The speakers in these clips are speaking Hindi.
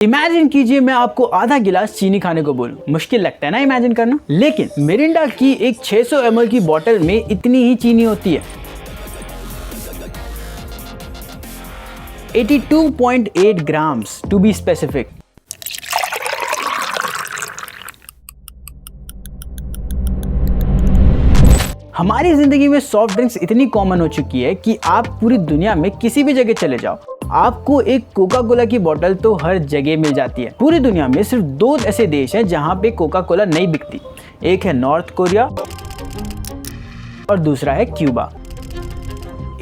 इमेजिन कीजिए मैं आपको आधा गिलास चीनी खाने को बोलूं, मुश्किल लगता है ना इमेजिन करना। लेकिन मिरिंडा की एक 600 ml की बोतल में इतनी ही चीनी होती है, 82.8 ग्राम्स टू बी स्पेसिफिक। हमारी जिंदगी में सॉफ्ट ड्रिंक्स इतनी कॉमन हो चुकी है कि आप पूरी दुनिया में किसी भी जगह चले जाओ, आपको एक कोका कोला की बोतल तो हर जगह मिल जाती है। पूरी दुनिया में सिर्फ 2 ऐसे देश हैं जहां पे कोका कोला नहीं बिकती, एक है नॉर्थ कोरिया और दूसरा है क्यूबा।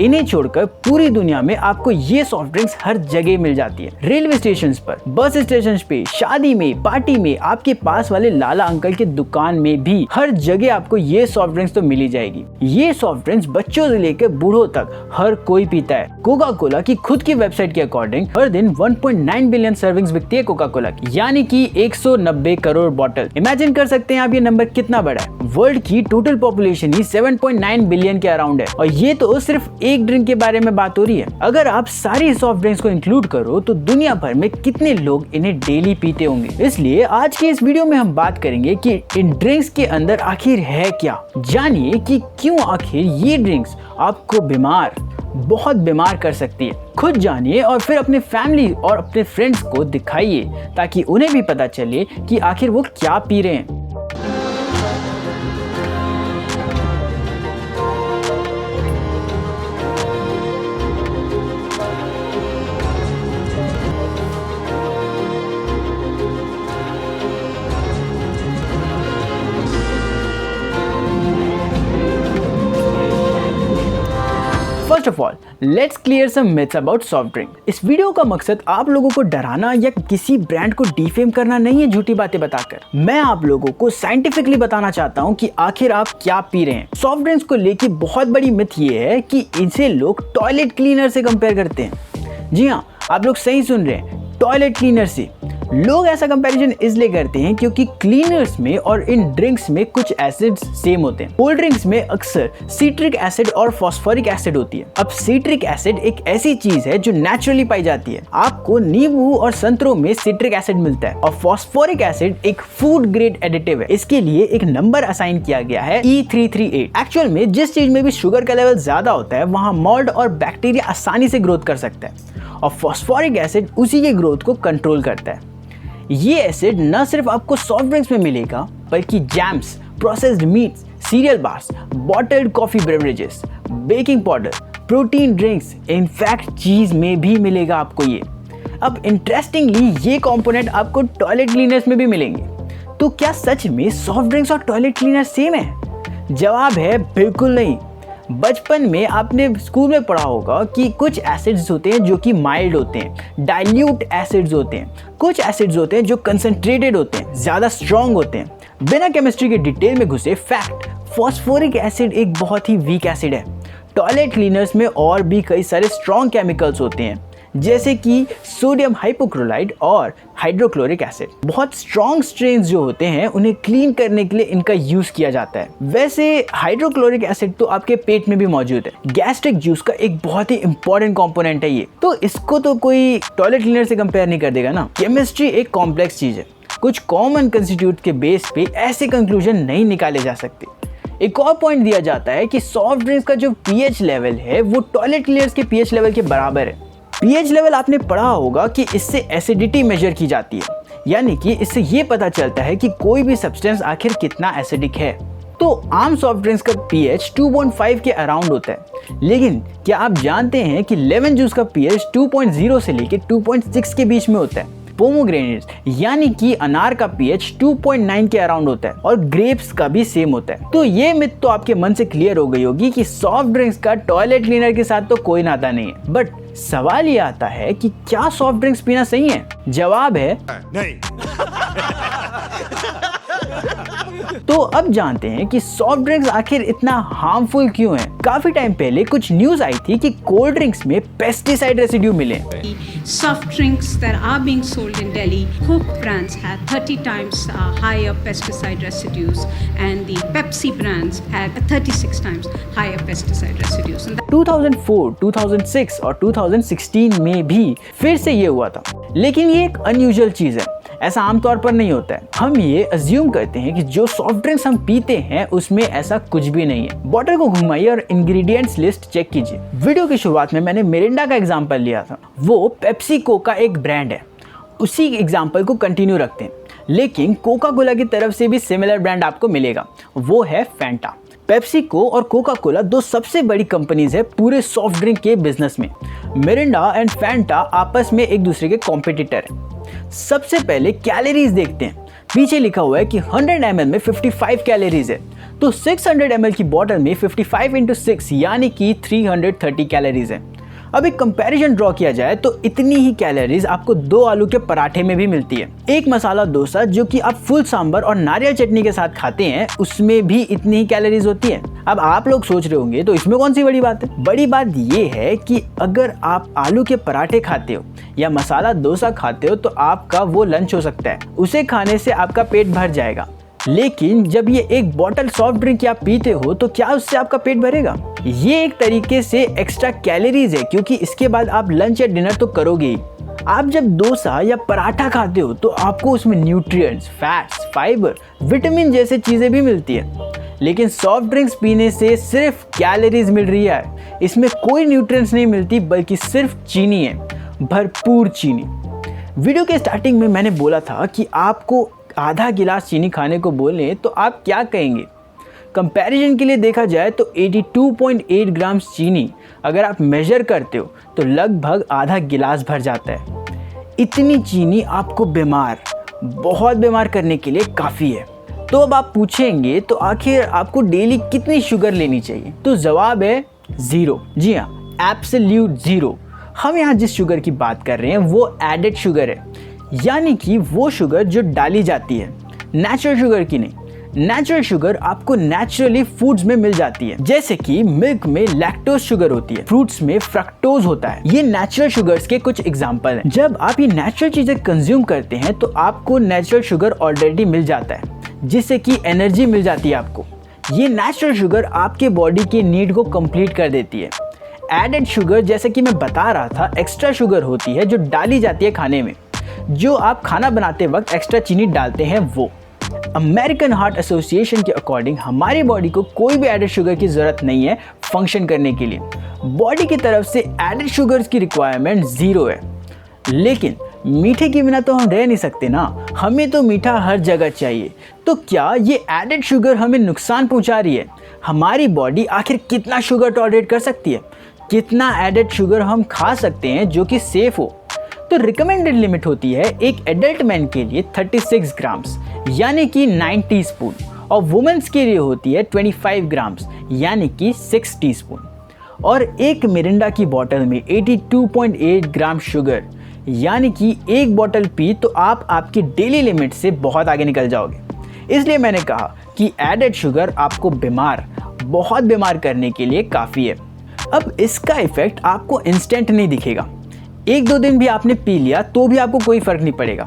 इन्हें छोड़कर पूरी दुनिया में आपको ये सॉफ्ट ड्रिंक्स हर जगह मिल जाती है। रेलवे स्टेशन पर, बस स्टेशन पे, शादी में, पार्टी में, आपके पास वाले लाला अंकल के दुकान में भी हर जगह आपको ये सॉफ्ट ड्रिंक्स तो मिल ही जाएगी। ये सॉफ्ट ड्रिंक्स बच्चों से लेकर बूढ़ों तक हर कोई पीता है। कोका कोला की खुद की वेबसाइट के अकॉर्डिंग हर दिन 1.9 बिलियन सर्विंग्स बिकती है कोका कोला की, यानी कि 190 करोड़ बॉटल। इमेजिन कर सकते हैं आप ये नंबर कितना बड़ा है। वर्ल्ड की टोटल पॉपुलेशन ही 7.9 बिलियन के अराउंड है और ये तो सिर्फ एक ड्रिंक के बारे में बात हो रही है। अगर आप सारी सॉफ्ट ड्रिंक्स को इंक्लूड करो तो दुनिया भर में कितने लोग इन्हें डेली पीते होंगे। इसलिए आज के इस वीडियो में हम बात करेंगे कि इन ड्रिंक्स के अंदर आखिर है क्या। जानिए कि क्यों आखिर ये ड्रिंक्स आपको बहुत बीमार कर सकती है। खुद जानिए और फिर अपने फैमिली और अपने फ्रेंड्स को दिखाइए ताकि उन्हें भी पता चले कि आखिर वो क्या पी रहे हैं। First of all let's clear some myths about soft drink. इस वीडियो का मकसद आप लोगों को डराना या किसी ब्रांड को डिफेम करना नहीं है झूठी बातें बताकर। मैं आप लोगों को साइंटिफिकली बताना चाहता हूं कि आखिर आप क्या पी रहे हैं। सॉफ्ट ड्रिंक्स को लेके बहुत बड़ी मिथ ये है कि इसे लोग टॉयलेट क्लीनर से कंपेयर करते हैं। जी हाँ, आप लोग सही सुन रहे हैं, टॉयलेट क्लीनर से। लोग ऐसा कंपैरिजन इसलिए करते हैं क्योंकि क्लीनर्स में और इन ड्रिंक्स में कुछ एसिड्स सेम होते हैं। कोल्ड ड्रिंक्स में अक्सर सिट्रिक एसिड और फॉस्फोरिक एसिड होती है। अब सिट्रिक एसिड एक ऐसी चीज है जो नेचुरली पाई जाती है। आपको नींबू और संतरों में सिट्रिक एसिड मिलता है और फॉस्फोरिक एसिड एक फूड ग्रेड एडिटिव है। इसके लिए एक नंबर असाइन किया गया है E338। एक्चुअल में जिस चीज में भी शुगर का लेवल ज्यादा होता है वहां मोल्ड और बैक्टीरिया आसानी से ग्रोथ कर सकता है और फॉस्फोरिक एसिड उसी के ग्रोथ को कंट्रोल करता है। ये एसिड न सिर्फ आपको सॉफ्ट ड्रिंक्स में मिलेगा बल्कि jams, processed meats, cereal bars, bottled coffee beverages, baking powder, protein drinks, in fact cheese में भी मिलेगा आपको ये। अब इंटरेस्टिंगली ये कंपोनेंट आपको टॉयलेट क्लीनर्स में भी मिलेंगे। तो क्या सच में सॉफ्ट ड्रिंक्स और टॉयलेट क्लीनर सेम है? जवाब है बिल्कुल नहीं। बचपन में आपने स्कूल में पढ़ा होगा कि कुछ एसिड्स होते हैं जो कि माइल्ड होते हैं, डाइल्यूट एसिड्स होते हैं। कुछ एसिड्स होते हैं जो कंसंट्रेटेड होते हैं, ज़्यादा स्ट्रॉन्ग होते हैं। बिना केमिस्ट्री के डिटेल में घुसे फैक्ट, फॉस्फोरिक एसिड एक बहुत ही वीक एसिड है। टॉयलेट क्लीनर्स में और भी कई सारे स्ट्रॉन्ग केमिकल्स होते हैं जैसे कि सोडियम हाइपोक्लोराइड और हाइड्रोक्लोरिक एसिड। बहुत स्ट्रॉन्ग स्ट्रेन्स जो होते हैं उन्हें क्लीन करने के लिए इनका यूज किया जाता है। वैसे हाइड्रोक्लोरिक एसिड तो आपके पेट में भी मौजूद है। गैस्ट्रिक जूस का एक बहुत ही इंपॉर्टेंट कंपोनेंट है ये, तो इसको तो कोई टॉयलेट क्लीनर से कंपेयर नहीं कर देगा ना। केमिस्ट्री एक कॉम्प्लेक्स चीज है, कुछ कॉमन कंस्टिट्यूट के बेस पे ऐसे कंक्लूजन नहीं निकाले जा सकते। एक और पॉइंट दिया जाता है कि सॉफ्ट ड्रिंक्स का जो पीएच लेवल है वो टॉयलेट क्लीनर्स के पीएच लेवल के बराबर है। पीएच लेवल आपने पढ़ा होगा कि इससे एसिडिटी मेजर की जाती है, यानी कि इससे ये पता चलता है कि कोई भी सब्सटेंस आखिर कितना एसिडिक है। तो आम सॉफ्ट ड्रिंक्स का पीएच 2.5 के अराउंड होता है, लेकिन क्या आप जानते हैं कि लेमन जूस का पीएच 2.0 से लेकर 2.6 के बीच में होता है। पोमोग्रेनेट्स यानी कि अनार का पीएच 2.9 के अराउंड होता है और ग्रेप्स का भी सेम होता है। तो ये मिथ तो आपके मन से क्लियर हो गई होगी कि सॉफ्ट ड्रिंक्स का टॉयलेट क्लीनर के साथ तो कोई नाता नहीं है। बट सवाल ये आता है कि क्या सॉफ्ट ड्रिंक्स पीना सही है? जवाब है नहीं। तो अब जानते हैं कि सॉफ्ट ड्रिंक्स आखिर इतना हार्मफुल क्यों है। काफी टाइम पहले कुछ न्यूज आई थी कि कोल्ड ड्रिंक्स में पेस्टिसाइड रेसिड्यू मिले। Soft drinks that are being sold in Delhi, Coke brands had 30 times higher pesticide residues, and the Pepsi brands had 36 times higher pesticide residues. 2004, 2006 और 2016 में भी फिर से ये हुआ था, लेकिन ये एक अनयूजुअल चीज है, ऐसा आमतौर पर नहीं होता है। हम ये अज्यूम करते हैं कि जो सॉफ्ट ड्रिंक्स हम पीते हैं उसमें ऐसा कुछ भी नहीं है। बॉटल को घुमाइए और इंग्रेडिएंट्स लिस्ट चेक कीजिए। वीडियो की शुरुआत में मैंने मिरिंडा का एग्जांपल लिया था, वो पेप्सी कोका एक ब्रांड है। उसी एग्जांपल को कंटिन्यू रखते हैं, लेकिन कोका कोला की तरफ से भी सिमिलर ब्रांड आपको मिलेगा, वो है फैंटा। पेप्सिको और कोका कोला दो सबसे बड़ी कंपनीज है पूरे सॉफ्ट ड्रिंक के बिजनेस में। मिरिंडा एंड फैंटा आपस में एक दूसरे के कॉम्पिटिटर हैं। सबसे पहले कैलोरीज देखते हैं। पीछे लिखा हुआ है कि 100 ml में 55 कैलोरीज है, तो 600 ml की बोतल में 55 × 6 यानी कि 330 कैलोरीज है। अब एक कंपैरिजन ड्रॉ किया जाए तो इतनी ही कैलोरीज आपको 2 आलू के पराठे में भी मिलती है। एक मसाला डोसा जो कि आप फुल सांभर और नारियल चटनी के साथ खाते हैं, उसमें भी इतनी ही कैलोरीज होती है। अब आप लोग सोच रहे होंगे तो इसमें कौन सी बड़ी बात है? बड़ी बात ये है कि अगर आप आलू के पराठे खाते हो या मसाला डोसा खाते हो तो आपका वो लंच हो सकता है, उसे खाने से आपका पेट भर जाएगा। लेकिन जब ये एक बॉटल सॉफ्ट ड्रिंक आप पीते हो तो क्या उससे आपका पेट भरेगा? ये एक तरीके से एक्स्ट्रा कैलोरीज है, क्योंकि इसके बाद आप लंच या डिनर तो करोगे ही। आप जब डोसा या पराठा खाते हो तो आपको उसमें न्यूट्रिएंट्स, फैट्स, फाइबर, विटामिन जैसे चीजें भी मिलती है। लेकिन सॉफ्ट ड्रिंक्स पीने से सिर्फ कैलोरीज मिल रही है, इसमें कोई न्यूट्रिएंट्स नहीं मिलती, बल्कि सिर्फ चीनी है, भरपूर चीनी। वीडियो के स्टार्टिंग में मैंने बोला था कि आपको आधा गिलास चीनी खाने को बोलें तो आप क्या कहेंगे? कंपैरिजन के लिए देखा जाए तो 82.8 ग्राम चीनी अगर आप मेजर करते हो तो लगभग आधा गिलास भर जाता है। इतनी चीनी आपको बहुत बीमार करने के लिए काफ़ी है। तो अब आप पूछेंगे तो आखिर आपको डेली कितनी शुगर लेनी चाहिए? तो जवाब है 0। जी हाँ, एब्सोल्यूट 0। हम यहाँ जिस शुगर की बात कर रहे हैं वो एडेड शुगर है, यानी कि वो शुगर जो डाली जाती है, नेचुरल शुगर की नहीं। नेचुरल शुगर आपको नेचुरली फूड्स में मिल जाती है, जैसे कि मिल्क में लैक्टोज शुगर होती है, फ्रूट्स में फ्रक्टोज होता है। ये नेचुरल शुगर्स के कुछ एग्जांपल हैं। जब आप ये नेचुरल चीजें कंज्यूम करते हैं तो आपको नेचुरल शुगर ऑलरेडी मिल जाता है, जिससे कि एनर्जी मिल जाती है आपको। ये नेचुरल शुगर आपके बॉडी के नीड को कंप्लीट कर देती है। एडेड शुगर, जैसे कि मैं बता रहा था, एक्स्ट्रा शुगर होती है जो डाली जाती है खाने में, जो आप खाना बनाते वक्त एक्स्ट्रा चीनी डालते हैं वो। अमेरिकन हार्ट एसोसिएशन के अकॉर्डिंग हमारी बॉडी को कोई भी एडेड शुगर की ज़रूरत नहीं है फंक्शन करने के लिए। बॉडी की तरफ से एडेड शुगर्स की रिक्वायरमेंट 0 है। लेकिन मीठे के बिना तो हम रह नहीं सकते ना, हमें तो मीठा हर जगह चाहिए। तो क्या ये एडेड शुगर हमें नुकसान पहुंचा रही है? हमारी बॉडी आखिर कितना शुगर टॉलरेट कर सकती है? कितना एडेड शुगर हम खा सकते हैं जो कि सेफ हो? तो रिकमेंडेड लिमिट होती है एक एडल्ट मैन के लिए 36 ग्राम्स यानी कि 9 टीस्पून, और वुमेन्स के लिए होती है 25 ग्राम्स यानी कि 6 टीस्पून। और एक मिरिंडा की बोतल में 82.8 ग्राम शुगर, यानी कि एक बोतल पी तो आप आपकी डेली लिमिट से बहुत आगे निकल जाओगे। इसलिए मैंने कहा कि एडेड शुगर आपको बहुत बीमार करने के लिए काफ़ी है। अब इसका इफेक्ट आपको इंस्टेंट नहीं दिखेगा, 1-2 दिन भी आपने पी लिया तो भी आपको कोई फर्क नहीं पड़ेगा।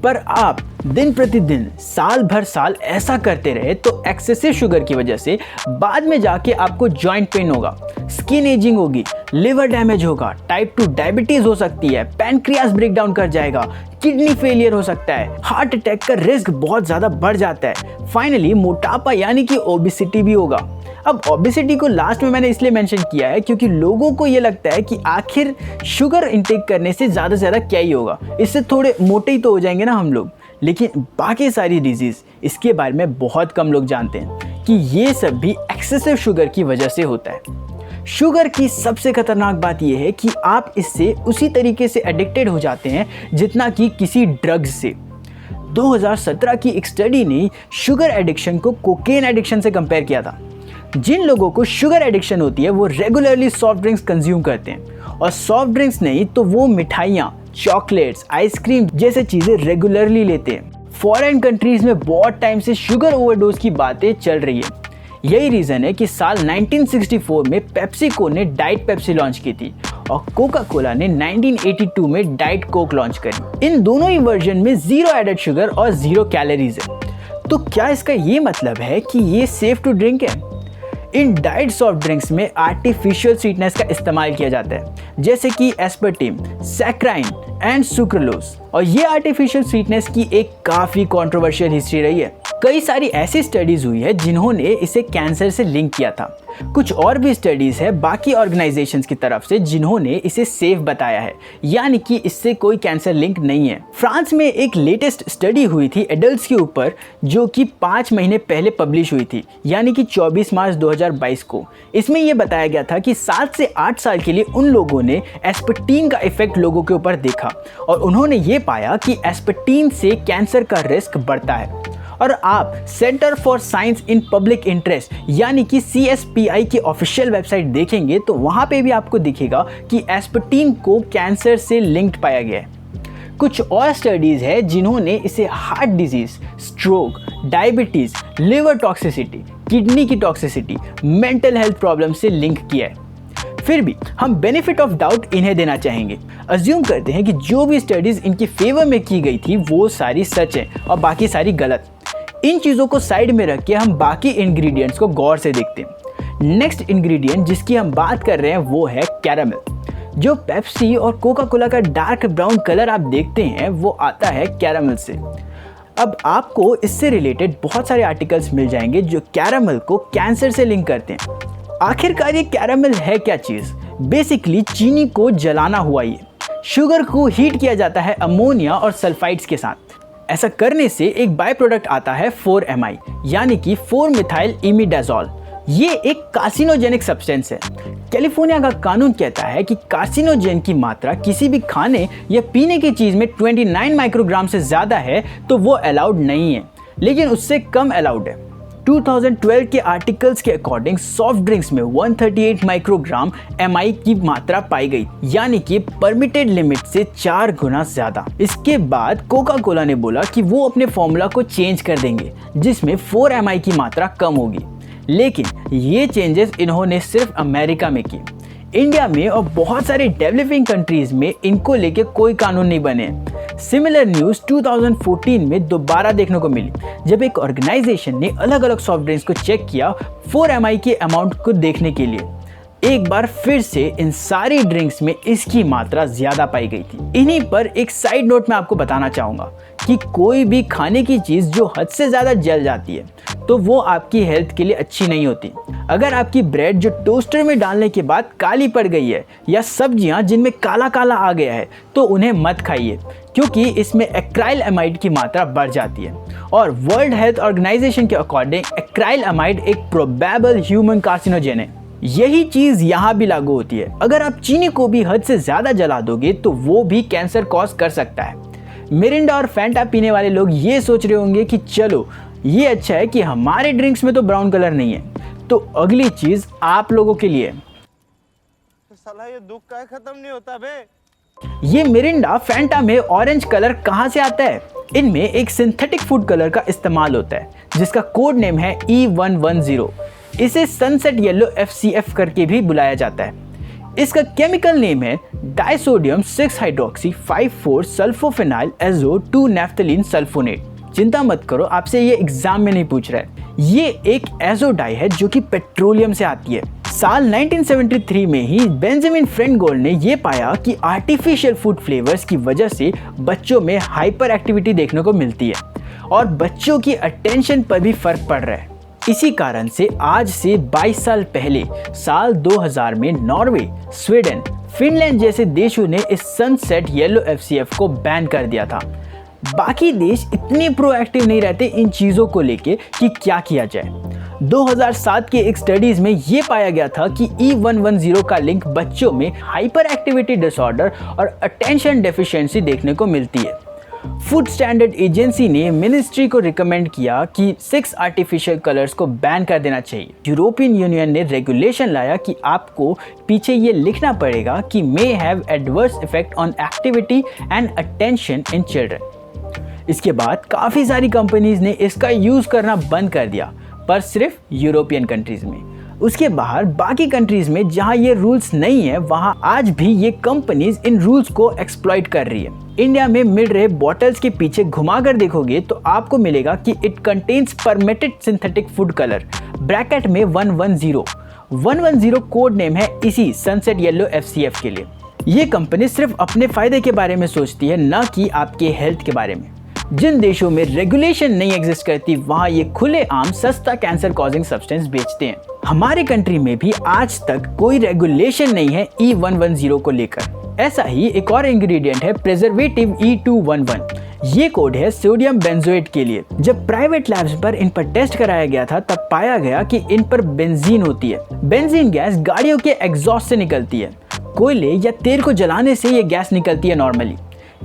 पर आप दिन प्रतिदिन साल ऐसा करते रहे तो एक्सेसिव शुगर की वजह से बाद में जाके आपको जॉइंट पेन होगा, स्किन एजिंग होगी, लिवर डैमेज होगा, टाइप 2 डायबिटीज हो सकती है, पैनक्रियास ब्रेकडाउन कर जाएगा, किडनी फेलियर हो सकता है, हार्ट अटैक का रिस्क बहुत ज़्यादा बढ़ जाता है, फाइनली मोटापा यानी कि ओबेसिटी भी होगा। अब ओबेसिटी को लास्ट में मैंने इसलिए मेंशन किया है क्योंकि लोगों को ये लगता है कि आखिर शुगर इंटेक करने से ज़्यादा क्या ही होगा, इससे थोड़े मोटे ही तो हो जाएंगे ना हम लोग। लेकिन बाकी सारी डिजीज़ इसके बारे में बहुत कम लोग जानते हैं कि ये सब भी एक्सेसिव शुगर की वजह से होता है। शुगर की सबसे खतरनाक बात यह है कि आप इससे उसी तरीके से एडिक्टेड हो जाते हैं जितना कि किसी ड्रग्स से। 2017 की एक स्टडी ने शुगर एडिक्शन को कोकेन एडिक्शन से कंपेयर किया था। जिन लोगों को शुगर एडिक्शन होती है वो रेगुलरली सॉफ्ट ड्रिंक्स कंज्यूम करते हैं, और सॉफ्ट ड्रिंक्स नहीं तो वो मिठाइयाँ, चॉकलेट्स, आइसक्रीम जैसे चीज़ें रेगुलरली लेते हैं। फॉरेन कंट्रीज में बहुत टाइम से शुगर ओवरडोज की बातें चल रही है। यही रीजन है कि साल 1964 में पेप्सिको ने डाइट पेप्सी लॉन्च की थी और कोका कोला ने 1982 में डाइट कोक लॉन्च करी। इन दोनों ही वर्जन में 0 एडेड शुगर और 0 कैलोरीज है। तो क्या इसका ये मतलब है कि ये सेफ टू ड्रिंक है? इन डाइट सॉफ्ट ड्रिंक्स में आर्टिफिशियल स्वीटनेस का इस्तेमाल किया जाता है, जैसे कि एस्पर्टिम, सैक्राइन एंड सुक्रोलोज। और ये आर्टिफिशियल स्वीटनेस की एक काफ़ी कंट्रोवर्शियल हिस्ट्री रही है। कई सारी ऐसी स्टडीज़ हुई है जिन्होंने इसे कैंसर से लिंक किया था। कुछ और भी स्टडीज़ है बाकी ऑर्गेनाइजेशंस की तरफ से जिन्होंने इसे सेफ बताया है, यानी कि इससे कोई कैंसर लिंक नहीं है। फ्रांस में एक लेटेस्ट स्टडी हुई थी एडल्ट्स के ऊपर, जो कि 5 महीने पहले पब्लिश हुई थी, यानी कि 24 मार्च 2022 को। इसमें यह बताया गया था कि 7 से 8 साल के लिए उन लोगों ने एस्पर्टीन का इफेक्ट लोगों के ऊपर देखा और उन्होंने ये पाया कि एस्पर्टीन से कैंसर का रिस्क बढ़ता है। और आप centre for science in public interest यानी कि CSPI की ऑफिशियल वेबसाइट देखेंगे तो वहाँ पे भी आपको दिखेगा कि एस्पर्टीन को कैंसर से लिंक्ड पाया गया है। कुछ और स्टडीज़ है जिन्होंने इसे heart disease, stroke, diabetes, liver toxicity, kidney की टॉक्सिसिटी, मेंटल हेल्थ प्रॉब्लम से लिंक किया है। फिर भी हम बेनिफिट ऑफ डाउट इन्हें देना चाहेंगे। अज्यूम करते हैं कि जो भी स्टडीज़ इनकी फेवर में की गई थी वो सारी सच है और बाकी सारी गलत। इन चीज़ों को साइड में रख के हम बाकी इंग्रेडिएंट्स को गौर से देखते हैं। नेक्स्ट इंग्रेडिएंट जिसकी हम बात कर रहे हैं वो है कैरामल। जो पेप्सी और कोका कोला का डार्क ब्राउन कलर आप देखते हैं वो आता है कैरामल से। अब आपको इससे रिलेटेड बहुत सारे आर्टिकल्स मिल जाएंगे जो कैरामल को कैंसर से लिंक करते हैं। आखिरकार ये कैरामल है क्या चीज़? बेसिकली चीनी को जलाना हुआ ये। शुगर को हीट किया जाता है अमोनिया और सल्फाइड्स के साथ। ऐसा करने से एक बाय प्रोडक्ट आता है 4-MI यानी कि 4-मिथाइल इमिडाजोल। ये एक कार्सिनोजेनिक सब्सटेंस है। कैलिफोर्निया का कानून कहता है कि कार्सिनोजेन की मात्रा किसी भी खाने या पीने की चीज़ में 29 माइक्रोग्राम से ज़्यादा है तो वो अलाउड नहीं है, लेकिन उससे कम अलाउड है। 2012 के आर्टिकल्स के अकॉर्डिंग सॉफ्ट ड्रिंक्स में 138 माइक्रोग्राम MI की मात्रा पाई गई, यानी कि परमिटेड लिमिट से 4 गुना ज्यादा। इसके बाद कोका कोला ने बोला कि वो अपने फॉर्मूला को चेंज कर देंगे जिसमें 4-MI की मात्रा कम होगी, लेकिन ये चेंजेस इन्होंने सिर्फ अमेरिका में की। इंडिया में और बहुत सारे डेवलपिंग कंट्रीज में इनको लेके कोई कानून नहीं बने। सिमिलर न्यूज़ 2014 में दोबारा देखने को मिली जब एक ऑर्गेनाइजेशन ने अलग अलग सॉफ्ट ड्रिंक्स को चेक किया 4-MI के अमाउंट को देखने के लिए। एक बार फिर से इन सारी ड्रिंक्स में इसकी मात्रा ज्यादा पाई गई थी। इन्हीं पर एक साइड नोट में आपको बताना चाहूँगा कि कोई भी खाने की चीज़ जो हद से ज़्यादा जल जाती है तो वो आपकी हेल्थ के लिए अच्छी नहीं होती। अगर आपकी ब्रेड जो टोस्टर में डालने के बाद काली पड़ गई है या सब्जियां जिनमें काला काला आ गया है तो उन्हें मत खाइए, क्योंकि इसमें एक्राइल अमाइड की मात्रा बढ़ जाती है। और वर्ल्ड हेल्थ ऑर्गेनाइजेशन के अकॉर्डिंग एक्राइल अमाइड एक प्रोबेबल ह्यूमन कार्सिनोजेन है। यही चीज़ यहाँ भी लागू होती है। अगर आप चीनी को भी हद से ज़्यादा जला दोगे तो वो भी कैंसर कॉज कर सकता है। मिरिंडा और फैंटा पीने वाले लोग ये सोच रहे होंगे कि चलो ये अच्छा है कि हमारे ड्रिंक्स में तो ब्राउन कलर नहीं है। तो अगली चीज आप लोगों के लिए, साला ये दुख का खत्म नहीं होता बे। ये मिरिंडा फैंटा में ऑरेंज कलर कहां से आता है? इनमें एक सिंथेटिक फूड कलर का इस्तेमाल होता है जिसका कोड नेम है E110। इसे सनसेट येलो FCF करके भी बुलाया जाता है। इसका केमिकल नेम है डाइसोडियम 6-हाइड्रोक्सी 5,4-सल्फोफेनाइल एजो 2-नैफ्थलीन सल्फोनेट। चिंता मत करो, आपसे ये एग्जाम में नहीं पूछ रहा है। ये एक एजो डाई है जो कि पेट्रोलियम से आती है। साल 1973 में ही बेंजामिन फ्रेंगोल्ड ने ये पाया कि आर्टिफिशियल फूड फ्लेवर्स की वजह से बच्चों में हाइपर एक्टिविटी देखने को मिलती है और बच्चों की अटेंशन पर भी फर्क पड़ रहा है। इसी कारण से आज से 22 साल पहले साल 2000 में नॉर्वे, स्वीडन, फिनलैंड जैसे देशों ने इस सनसेट येलो FCF को बैन कर दिया था। बाकी देश इतने प्रोएक्टिव नहीं रहते इन चीज़ों को लेके कि क्या किया जाए। 2007 के एक स्टडीज में ये पाया गया था कि E110 का लिंक बच्चों में हाइपर एक्टिविटी डिसऑर्डर और अटेंशन डेफिशिएंसी देखने को मिलती है। फूड स्टैंडर्ड एजेंसी ने मिनिस्ट्री को रिकमेंड किया कि 6 आर्टिफिशियल कलर्स को बैन कर देना चाहिए। यूरोपियन यूनियन ने रेगुलेशन लाया कि आपको पीछे ये लिखना पड़ेगा कि may have adverse effect on activity and attention in children. इसके बाद काफ़ी सारी कंपनीज ने इसका यूज़ करना बंद कर दिया, पर सिर्फ यूरोपियन कंट्रीज़ में। उसके बाहर बाकी कंट्रीज में जहां ये रूल्स नहीं है, वहां आज भी ये कंपनीज इन रूल्स को एक्सप्लॉइट कर रही है। इंडिया में मिल रहे बॉटल्स के पीछे घुमाकर देखोगे तो आपको मिलेगा कि it contains permitted synthetic food colour, bracket में 110 कोड नेम है इसी सनसेट येलो FCF के लिए। ये कंपनी सिर्फ अपने फायदे के बारे में सोचती है, ना कि आपके हेल्थ के बारे में। जिन देशों में रेगुलेशन नहीं एग्जिस्ट करती, वहां ये खुलेआम सस्ता कैंसर कॉजिंग सब्सटेंस बेचते हैं। हमारे कंट्री में भी आज तक कोई रेगुलेशन नहीं है E110 को लेकर। ऐसा ही एक और इंग्रेडिएंट है प्रिजर्वेटिव E211। ये कोड है सोडियम बेंजोएट के लिए। जब प्राइवेट लैब्स पर इन पर टेस्ट कराया गया था, तब पाया गया कि इन पर बेंजीन होती है। बेंजीन गैस गाड़ियों के एग्जॉस्ट से निकलती है। कोयले या तेल को जलाने से ये गैस निकलती है नॉर्मली।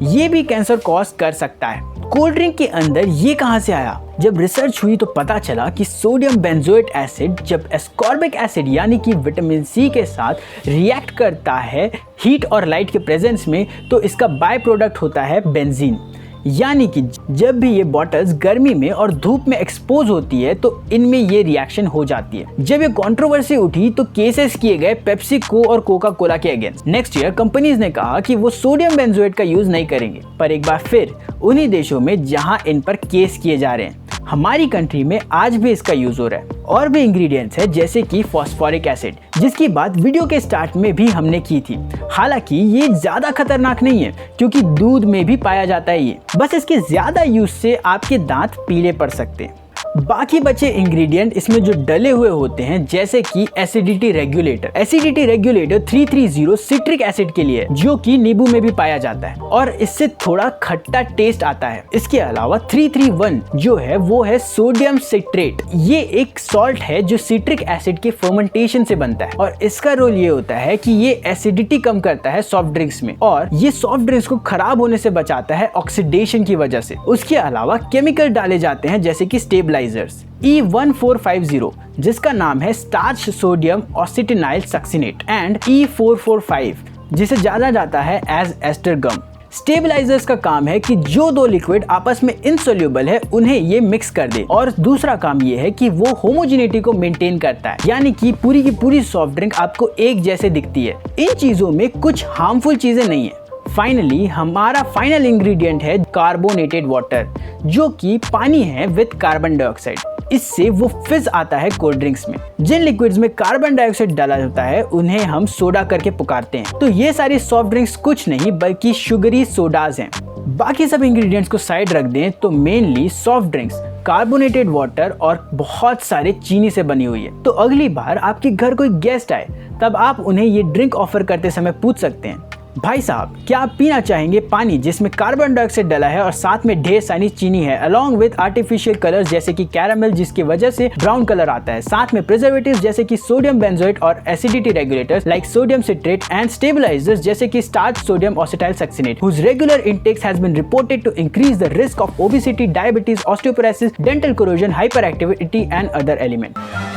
ये भी कैंसर कॉज कर सकता है। कोल्ड ड्रिंक के अंदर ये कहां से आया? जब रिसर्च हुई तो पता चला कि सोडियम बेंजोएट एसिड जब एस्कॉर्बिक एसिड यानी कि विटामिन सी के साथ रिएक्ट करता है हीट और लाइट के प्रेजेंस में, तो इसका बाय प्रोडक्ट होता है बेंजीन। यानी कि जब भी ये बॉटल्स गर्मी में और धूप में एक्सपोज होती है तो इनमें ये रिएक्शन हो जाती है। जब ये कंट्रोवर्सी उठी तो केसेस किए गए पेप्सिको और कोका कोला के अगेंस्ट। नेक्स्ट ईयर कंपनीज ने कहा कि वो सोडियम बेंजोएट का यूज नहीं करेंगे, पर एक बार फिर उन्हीं देशों में जहां इन पर केस किए जा रहे हैं, हमारी कंट्री में आज भी इसका यूज हो रहा है। और भी इंग्रेडिएंट्स है जैसे कि फॉस्फोरिक एसिड, जिसकी बात वीडियो के स्टार्ट में भी हमने की थी। हालांकि ये ज्यादा खतरनाक नहीं है क्योंकि दूध में भी पाया जाता है ये, बस इसके ज्यादा यूज से आपके दांत पीले पड़ सकते हैं। बाकी बचे इंग्रेडिएंट इसमें जो डले हुए होते हैं, जैसे कि acidity regulator. Acidity regulator 330 citric acid के लिए, जो कि नींबू में भी पाया जाता है और इससे थोड़ा खट्टा टेस्ट आता है। इसके अलावा 331 जो है वो है सोडियम सिट्रेट। ये एक सॉल्ट है जो सिट्रिक एसिड के फर्मेंटेशन से बनता है और इसका रोल ये होता है कि ये एसिडिटी कम करता है सॉफ्ट ड्रिंक्स में और ये सॉफ्ट ड्रिंक्स को खराब होने से बचाता है ऑक्सीडेशन की वजह से। उसके अलावा केमिकल डाले जाते हैं जैसे कि स्टेबलाइजर्स। E1450 जिसका नाम है starch sodium octenyl succinate and E445 जिसे जाना जाता है एज एस्टर गम। स्टेबलाइजर्स का काम है कि जो दो लिक्विड आपस में इनसोल्यूबल है उन्हें ये मिक्स कर दे, और दूसरा काम ये है कि वो होमोजेनिटी को मेंटेन करता है, यानी कि पूरी की पूरी सॉफ्ट ड्रिंक आपको एक जैसे दिखती है। इन चीजों में कुछ हार्मफुल चीजें नहीं है। फाइनली हमारा फाइनल इंग्रेडिएंट है कार्बोनेटेड वाटर, जो कि पानी है विद कार्बन डाइऑक्साइड। इससे वो फिज आता है कोल्ड ड्रिंक्स में। जिन लिक्विड्स में कार्बन डाइऑक्साइड डाला होता है उन्हें हम सोडा करके पुकारते हैं। तो ये सारी सॉफ्ट ड्रिंक्स कुछ नहीं बल्कि शुगरी सोडाज हैं। बाकी सब इंग्रेडिएंट्स को साइड रख दें तो mainly soft drinks, carbonated water और बहुत सारे चीनी से बनी हुई है। तो अगली बार आपके घर कोई गेस्ट आए तब आप उन्हें ये ड्रिंक ऑफर करते समय पूछ सकते हैं, भाई साहब क्या आप पीना चाहेंगे पानी जिसमें कार्बन डाइऑक्साइड डला है और साथ में ढेर सारी चीनी है, अलॉन्ग विद आर्टिफिशियल कलर्स जैसे कि कैरामल जिसकी वजह से ब्राउन कलर आता है, साथ में प्रिजर्वेटिव्स जैसे कि सोडियम बेंजोएट और acidity regulators like sodium citrate and stabilisers जैसे कि starch sodium acetyl succinate whose regular intakes has been reported to increase the risk of obesity, diabetes, osteoporosis, dental corrosion, hyperactivity and other elements.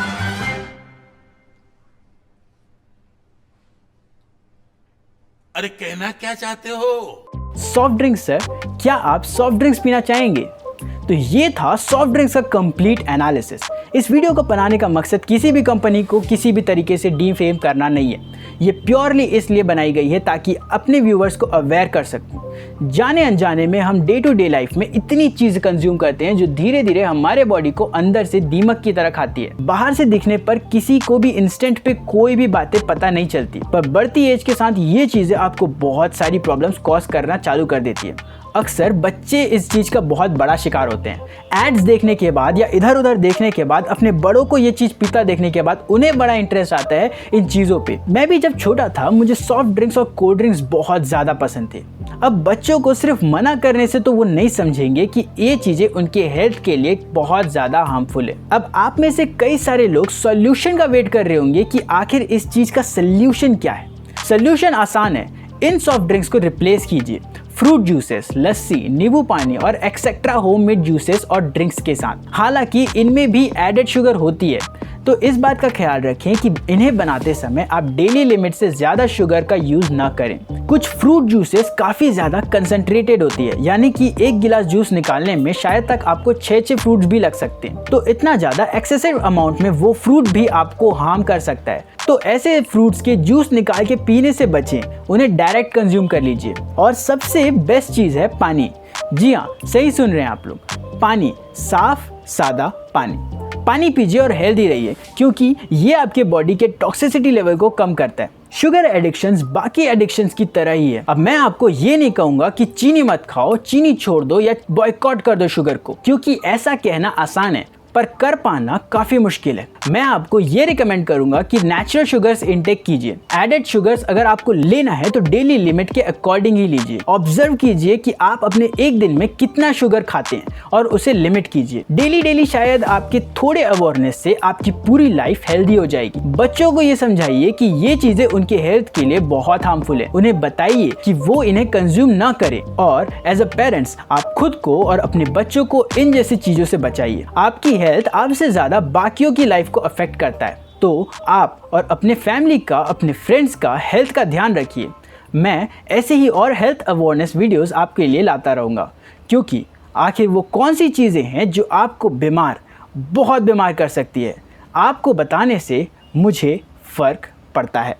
अरे कहना क्या चाहते हो? सॉफ्ट ड्रिंक्स सर, क्या आप सॉफ्ट ड्रिंक्स पीना चाहेंगे? तो ये था सॉफ्ट ड्रिंक्स का कंप्लीट एनालिसिस। इस वीडियो को बनाने का मकसद किसी भी कंपनी को किसी भी तरीके से डीफेम करना नहीं है। ये प्योरली इसलिए बनाई गई है ताकि अपने व्यूवर्स को अवेयर कर सकूं। जाने अनजाने में हम डे टू डे लाइफ में इतनी चीज़ कंज्यूम करते हैं जो धीरे धीरे हमारे बॉडी को अंदर से दीमक की तरह खाती है। बाहर से दिखने पर किसी को भी इंस्टेंट पे कोई भी बातें पता नहीं चलती, पर बढ़ती एज के साथ ये चीज़ें आपको बहुत सारी प्रॉब्लम्स कॉज करना चालू कर देती है। अक्सर बच्चे इस चीज़ का बहुत बड़ा शिकार होते हैं। एड्स देखने के बाद या इधर उधर देखने के बाद, अपने बड़ों को ये चीज़ पीता देखने के बाद उन्हें बड़ा इंटरेस्ट आता है इन चीज़ों पे। मैं भी जब छोटा था मुझे सॉफ्ट ड्रिंक्स और कोल्ड ड्रिंक्स बहुत ज़्यादा पसंद थे। अब बच्चों को सिर्फ मना करने से तो वो नहीं समझेंगे कि ये चीज़ें उनके हेल्थ के लिए बहुत ज़्यादा हार्मफुल है। अब आप में से कई सारे लोग सॉल्यूशन का वेट कर रहे होंगे कि आखिर इस चीज़ का सॉल्यूशन क्या है। सॉल्यूशन आसान है, इन सॉफ्ट ड्रिंक्स को रिप्लेस कीजिए फ्रूट जूसेस, लस्सी, नींबू पानी और एक्सेट्रा होममेड जूसेस और ड्रिंक्स के साथ। हालांकि इनमें भी एडेड शुगर होती है, तो इस बात का ख्याल रखें कि इन्हें बनाते समय आप डेली लिमिट से ज़्यादा शुगर का यूज़ ना करें। कुछ फ्रूट जूसेस काफ़ी ज़्यादा कंसंट्रेटेड होती है, यानी कि एक गिलास जूस निकालने में शायद तक आपको 6 फ्रूट्स भी लग सकते हैं। तो इतना ज़्यादा एक्सेसिव अमाउंट में वो फ्रूट भी आपको हार्म कर सकता है। तो ऐसे फ्रूट्स के जूस निकाल के पीने से बचें, उन्हें डायरेक्ट कंज्यूम कर लीजिए। और सबसे बेस्ट चीज़ है पानी। जी हाँ, सही सुन रहे हैं आप लोग, पानी, साफ सादा पानी पीजिए और हेल्दी रहिए, क्योंकि ये आपके बॉडी के टॉक्सिसिटी लेवल को कम करता है। शुगर एडिक्शंस बाकी एडिक्शंस की तरह ही है। अब मैं आपको ये नहीं कहूँगा कि चीनी मत खाओ, चीनी छोड़ दो या बॉयकॉट कर दो शुगर को, क्योंकि ऐसा कहना आसान है पर कर पाना काफ़ी मुश्किल है। मैं आपको ये रिकमेंड करूंगा कि नेचुरल शुगर्स इनटेक कीजिए। एडेड शुगर्स अगर आपको लेना है तो डेली लिमिट के अकॉर्डिंग ही लीजिए। ऑब्जर्व कीजिए कि आप अपने एक दिन में कितना शुगर खाते हैं और उसे लिमिट कीजिए। डेली शायद आपके थोड़े अवेयरनेस से आपकी पूरी लाइफ हेल्दी हो जाएगी। बच्चों को ये समझाइए कि ये चीजें उनके हेल्थ के लिए बहुत हार्मफुल है। उन्हें बताइए कि वो इन्हें कंज्यूम ना करें, और एज अ पेरेंट्स आप खुद को और अपने बच्चों को इन जैसी चीजों से बचाइए। आपकी हेल्थ आपसे ज्यादा बाकियों की लाइफ को अफेक्ट करता है, तो आप और अपने फैमिली का, अपने फ्रेंड्स का हेल्थ का ध्यान रखिए। मैं ऐसे ही और हेल्थ अवेयरनेस वीडियोस आपके लिए लाता रहूँगा, क्योंकि आखिर वो कौन सी चीज़ें हैं जो आपको बहुत बीमार कर सकती है, आपको बताने से मुझे फ़र्क पड़ता है।